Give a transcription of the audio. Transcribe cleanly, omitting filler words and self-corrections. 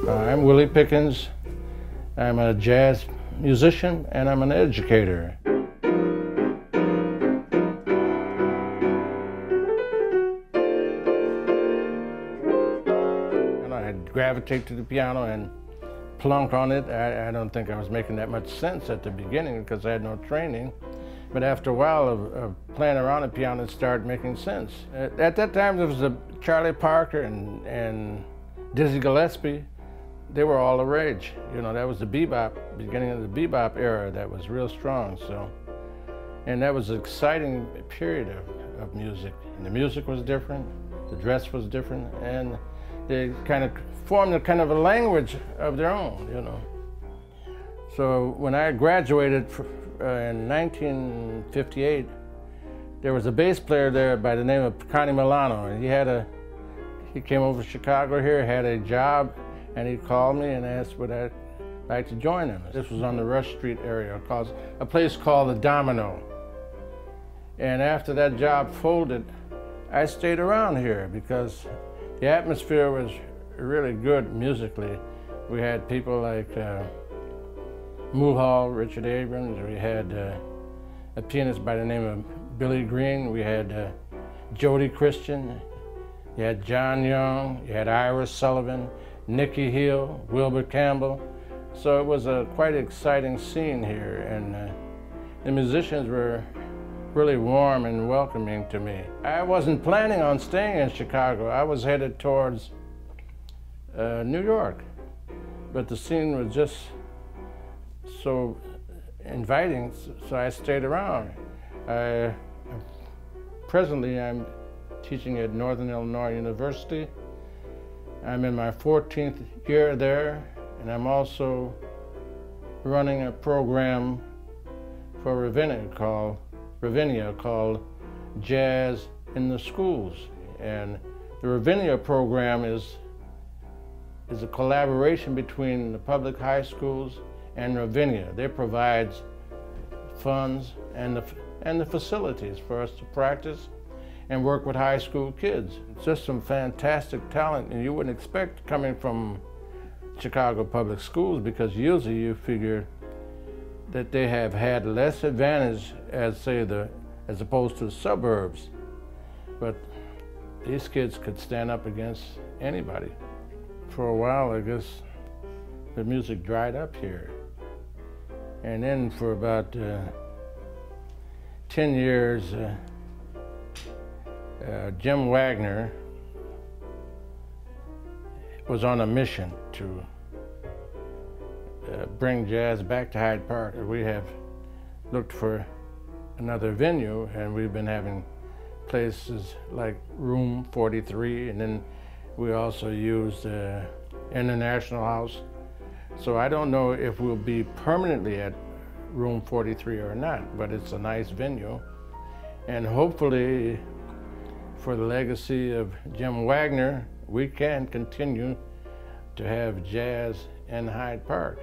I'm Willie Pickens. I'm a jazz musician and I'm an educator. And I'd gravitate to the piano and plunk on it. I don't think I was making that much sense at the beginning because I had no training. But after a while of playing around the piano, it started making sense. At that time, there was Charlie Parker and Dizzy Gillespie. They were all the rage. You know, that was the bebop, beginning of the bebop era that was real strong. So, and that was an exciting period of music. And the music was different, the dress was different, and they kind of formed a kind of a language of their own, you know. So when I graduated in 1958, there was a bass player there by the name of Connie Milano, and he came over to Chicago here, had a job, and he called me and asked would I like to join him. This was on the Rush Street area, a place called the Domino. And after that job folded, I stayed around here because the atmosphere was really good musically. We had people like Mulhall, Richard Abrams. We had a pianist by the name of Billy Green. We had Jody Christian. You had John Young. You had Ira Sullivan, Nicky Hill, Wilbur Campbell. So it was a quite exciting scene here, and the musicians were really warm and welcoming to me. I wasn't planning on staying in Chicago. I was headed towards New York, but the scene was just so inviting, so I stayed around. Presently, I'm teaching at Northern Illinois University. I'm in my 14th year there, and I'm also running a program for Ravinia called Jazz in the Schools. And the Ravinia program is a collaboration between the public high schools and Ravinia. They provide funds and the facilities for us to practice and work with high school kids. It's just some fantastic talent, and you wouldn't expect coming from Chicago public schools, because usually you figure that they have had less advantage as opposed to the suburbs. But these kids could stand up against anybody. For a while, I guess the music dried up here. And then for about 10 years, Jim Wagner was on a mission to bring jazz back to Hyde Park. We have looked for another venue, and we've been having places like Room 43, and then we also used International House. So I don't know if we'll be permanently at Room 43 or not, but it's a nice venue. And hopefully, for the legacy of Jim Wagner, we can continue to have jazz in Hyde Park.